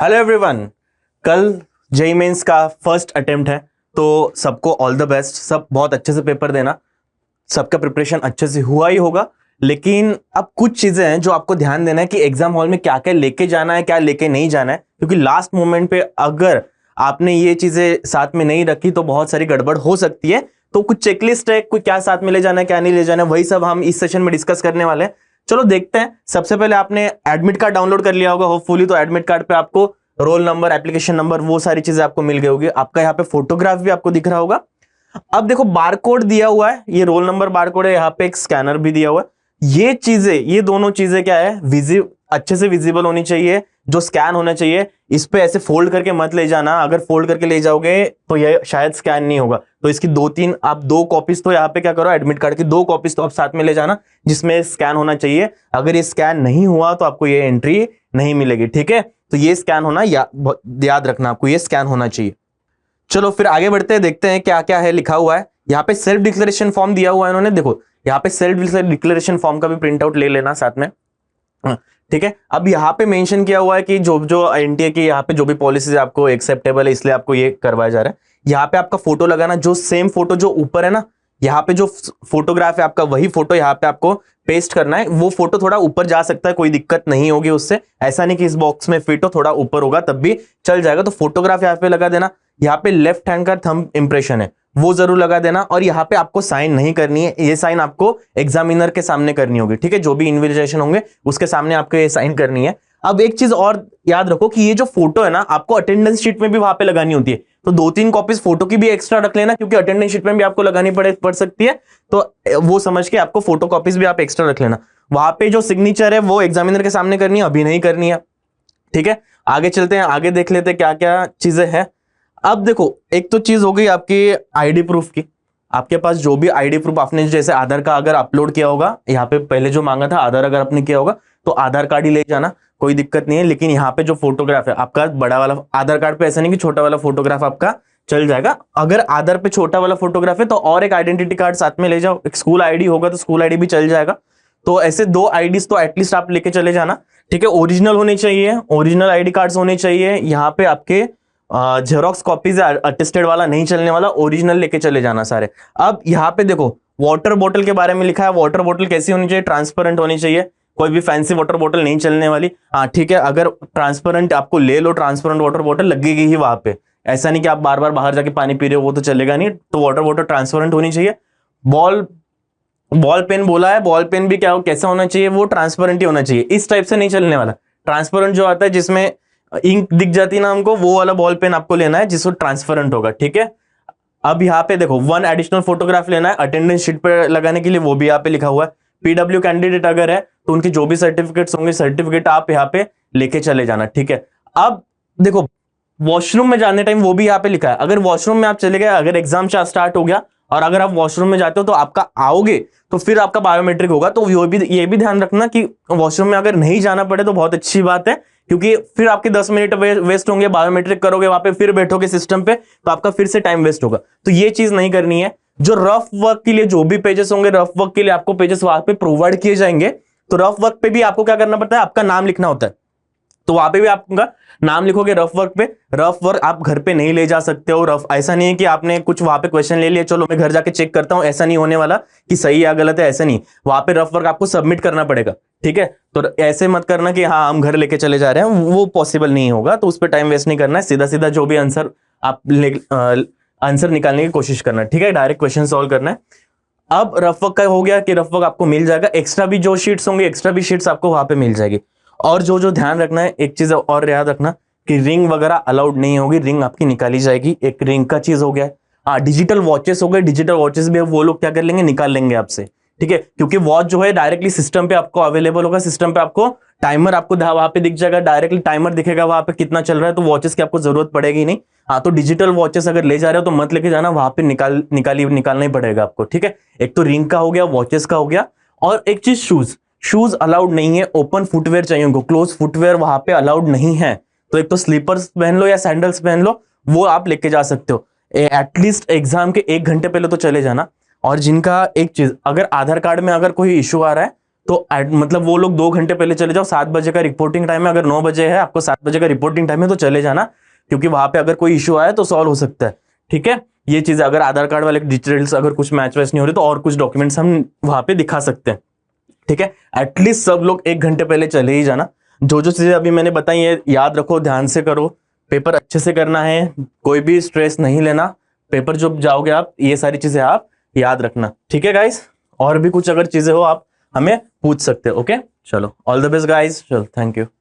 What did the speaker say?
Hello everyone. कल JEE mains का first attempt है, तो सबको ऑल द बेस्ट। सब बहुत अच्छे से पेपर देना, सबका प्रिपरेशन अच्छे से हुआ ही होगा। लेकिन अब कुछ चीजें हैं जो आपको ध्यान देना है कि एग्जाम हॉल में क्या क्या लेके जाना है, क्या लेके नहीं जाना है, क्योंकि लास्ट मोमेंट पे अगर आपने ये चीजें साथ में नहीं रखी तो बहुत सारी गड़बड़ हो सकती है। तो कुछ चेकलिस्ट है, कोई क्या साथ में ले जाना है, क्या नहीं ले जाना है, वही सब हम इस सेशन में डिस्कस करने वाले हैं। चलो देखते हैं। सबसे पहले आपने एडमिट कार्ड डाउनलोड कर लिया होगा होपफुली, तो एडमिट कार्ड पे आपको रोल नंबर, एप्लीकेशन नंबर, वो सारी चीजें आपको मिल गई होगी। आपका यहाँ पे फोटोग्राफ भी आपको दिख रहा होगा। अब देखो बारकोड दिया हुआ है, ये रोल नंबर बारकोड है, यहाँ पे एक स्कैनर भी दिया हुआ है। ये चीजें, ये दोनों चीजें क्या है, अच्छे से विजिबल होनी चाहिए, जो स्कैन होना चाहिए। इस पे ऐसे फोल्ड करके मत ले जाना, अगर फोल्ड करके ले जाओगे तो ये शायद स्कैन नहीं होगा। तो इसकी दो कॉपीज तो यहाँ पे क्या करो, एडमिट कार्ड की 2 कॉपीज तो आप साथ में ले जाना, जिसमें स्कैन होना चाहिए। अगर ये स्कैन नहीं हुआ तो आपको ये एंट्री नहीं मिलेगी, ठीक है। तो ये स्कैन होना याद रखना, आपको ये स्कैन होना चाहिए। चलो फिर आगे बढ़ते हैं, देखते हैं क्या क्या है लिखा हुआ है। यहाँ पे सेल्फ डिक्लेरेशन फॉर्म दिया हुआ है इन्होंने, देखो यहाँ पे सेल्फ डिक्लेरेशन फॉर्म का भी प्रिंट आउट ले लेना साथ में, ठीक है। अब यहाँ पे मेंशन किया हुआ है कि जो जो एनटीए की यहाँ पे जो भी पॉलिसीज आपको एक्सेप्टेबल है, इसलिए आपको ये करवाया जा रहा है। यहाँ पे आपका फोटो लगाना, जो सेम फोटो जो ऊपर है ना, यहाँ पे जो फोटोग्राफ है आपका, वही फोटो यहाँ पे आपको पेस्ट करना है। वो फोटो थोड़ा ऊपर जा सकता है, कोई दिक्कत नहीं होगी उससे। ऐसा नहीं कि इस बॉक्स में फिट हो, थोड़ा ऊपर होगा तब भी चल जाएगा। तो फोटोग्राफ यहाँ पे लगा देना। यहाँ पे लेफ्ट हैंड का थंब इंप्रेशन है, वो जरूर लगा देना। और यहाँ पे आपको साइन नहीं करनी है, ये साइन आपको एग्जामिनर के सामने करनी होगी, ठीक है। जो भी इन्विजिलेशन होंगे उसके सामने आपको ये साइन करनी है। अब एक चीज और याद रखो कि ये जो फोटो है ना, आपको अटेंडेंस शीट में भी वहां पे लगानी होती है। तो 2-3 कॉपीज फोटो की भी एक्स्ट्रा रख लेना, क्योंकि अटेंडेंस शीट में भी आपको लगानी पड़ सकती है। तो वो समझ के आपको फोटो कॉपीज भी आप एक्स्ट्रा रख लेना। वहां पे जो सिग्नेचर है वो एग्जामिनर के सामने करनी है, अभी नहीं करनी है, ठीक है। आगे चलते हैं, आगे देख लेते हैं क्या क्या चीजें हैं। अब देखो, एक तो चीज हो गई आपकी आईडी प्रूफ की। आपके पास जो भी आईडी प्रूफ आपने, जैसे आधार का अगर अपलोड किया होगा, यहाँ पे पहले जो मांगा था आधार, अगर आपने किया होगा तो आधार कार्ड ही ले जाना, कोई दिक्कत नहीं है। लेकिन यहाँ पे जो फोटोग्राफ है आपका, बड़ा वाला आधार कार्ड पे ऐसा नहीं कि छोटा वाला फोटोग्राफ आपका चल जाएगा। अगर आधार पे छोटा वाला फोटोग्राफ है तो और एक आइडेंटिटी कार्ड साथ में ले जाओ। एक स्कूल आईडी होगा तो स्कूल आईडी भी चल जाएगा। तो ऐसे 2 आईडीज तो एटलीस्ट आप लेके चले जाना, ठीक है। ओरिजिनल होनी चाहिए, ओरिजिनल आईडी कार्ड्स होने चाहिए। यहाँ पे आपके जेरोक्स कॉपीज अटेस्टेड वाला नहीं चलने वाला, ओरिजिनल लेके चले जाना सारे। अब यहाँ पे देखो वाटर बॉटल के बारे में लिखा है। वाटर बॉटल कैसी होनी चाहिए? ट्रांसपेरेंट होनी चाहिए, कोई भी फैंसी वाटर बॉटल नहीं चलने वाली। हाँ ठीक है, अगर ट्रांसपेरेंट आपको ले लो, ट्रांसपेरेंट वाटर बॉटल लगेगी ही वहां पे। ऐसा नहीं कि आप बार बार बाहर जाके पानी पी रहे हो, वो तो चलेगा नहीं। तो वाटर बॉटल ट्रांसपेरेंट होनी चाहिए। बॉल पेन बोला है, बॉल पेन भी कैसा होना चाहिए? वो ट्रांसपेरेंट ही होना चाहिए, इस टाइप से नहीं चलने वाला। ट्रांसपेरेंट जो आता है जिसमें इंक दिख जाती है ना हमको, वो वाला बॉल पेन आपको लेना है जिसको ट्रांसपेरेंट होगा, ठीक है। अब यहाँ पे देखो 1 एडिशनल फोटोग्राफ लेना है अटेंडेंस शीट पे लगाने के लिए, वो भी यहाँ पे लिखा हुआ है। पीडब्ल्यू कैंडिडेट अगर है तो उनके जो भी सर्टिफिकेट्स होंगे, सर्टिफिकेट आप यहाँ पे लेके चले जाना, ठीक है। अब देखो वॉशरूम में जाने टाइम वो भी यहाँ पे लिखा है। अगर वॉशरूम में आप चले गए, अगर एग्जाम स्टार्ट हो गया और अगर आप वॉशरूम में जाते हो तो आपका आओगे तो फिर आपका बायोमेट्रिक होगा। तो ये भी ध्यान रखना कि वॉशरूम में अगर नहीं जाना पड़े तो बहुत अच्छी बात है, क्योंकि फिर आपके 10 मिनट वेस्ट होंगे। बायोमेट्रिक करोगे वहां पे, फिर बैठोगे सिस्टम पे, तो आपका फिर से टाइम वेस्ट होगा। तो ये चीज नहीं करनी है। जो रफ वर्क के लिए जो भी पेजेस होंगे, रफ वर्क के लिए आपको पेजेस वहां पे प्रोवाइड किए जाएंगे। तो रफ वर्क पे भी आपको क्या करना पड़ता है? आपका नाम लिखना होता है। तो वहां पे भी आपका नाम लिखोगे रफ वर्क पे। रफ वर्क आप घर पे नहीं ले जा सकते हो। रफ ऐसा नहीं है कि आपने कुछ वहां पे क्वेश्चन ले लिया, चलो मैं घर जाके चेक करता हूं, ऐसा नहीं होने वाला कि सही या गलत है, ऐसा नहीं। वहां पे रफ वर्क आपको सबमिट करना पड़ेगा, ठीक है। तो ऐसे मत करना कि हाँ हम घर लेके चले जा रहे हैं, वो पॉसिबल नहीं होगा। तो उस पर टाइम वेस्ट नहीं करना है, सीधा सीधा जो भी आंसर आप आंसर निकालने की कोशिश करना है, ठीक है। डायरेक्ट क्वेश्चन सॉल्व करना है। अब रफ वर्क का हो गया कि रफ वर्क आपको मिल जाएगा। एक्स्ट्रा भी जो शीट्स होंगे, एक्स्ट्रा भी शीट्स आपको वहां पे मिल जाएगी। और जो ध्यान रखना है, एक चीज और याद रखना कि रिंग वगैरह अलाउड नहीं होगी, रिंग आपकी निकाली जाएगी। एक रिंग का चीज हो गया। हाँ डिजिटल वॉचेस हो गए, डिजिटल वॉचेस भी वो लोग क्या कर लेंगे, निकाल लेंगे आपसे, ठीक है। क्योंकि वॉच जो है डायरेक्टली सिस्टम पे आपको अवेलेबल होगा। सिस्टम पे आपको टाइमर आपको वहां पे दिख जाएगा, डायरेक्टली टाइमर दिखेगा वहां पे कितना चल रहा है। तो वॉचेस की आपको जरूरत पड़ेगी नहीं। हाँ तो डिजिटल वॉचेस अगर ले जा रहे हो तो मत लेके जाना, वहां पे निकालना ही पड़ेगा आपको, ठीक है। एक तो रिंग का हो गया, वॉचेस का हो गया। और एक चीज शूज अलाउड नहीं है, ओपन फुटवेयर चाहिए उनको, क्लोज फुटवेयर वहां पे अलाउड नहीं है। तो एक तो स्लीपर्स पहन लो या सैंडल्स पहन लो, वो आप लेके जा सकते हो। एटलीस्ट एग्जाम के 1 घंटे पहले तो चले जाना। और जिनका एक चीज, अगर आधार कार्ड में अगर कोई इश्यू आ रहा है तो मतलब वो लोग 2 घंटे पहले चले जाओ, 7 बजे का रिपोर्टिंग टाइम है, अगर 9 बजे है आपको 7 बजे का रिपोर्टिंग टाइम है तो चले जाना, क्योंकि वहां पे अगर कोई इश्यू आया तो सॉल्व हो सकता है। ठीक है, ये चीज अगर आधार कार्ड वाले डिटेल्स अगर कुछ मैच वैच नहीं हो रही तो और कुछ डॉक्यूमेंट्स हम वहां पे दिखा सकते हैं। ठीक है, एटलीस्ट सब लोग 1 घंटे पहले चले ही जाना। जो जो चीजें अभी मैंने बताई है याद रखो, ध्यान से करो, पेपर अच्छे से करना है, कोई भी स्ट्रेस नहीं लेना, पेपर जब जाओगे आप ये सारी चीजें आप याद रखना। ठीक है गाइस, और भी कुछ अगर चीजें हो आप हमें पूछ सकते हो। ओके, चलो ऑल द बेस्ट गाइस, चलो थैंक यू।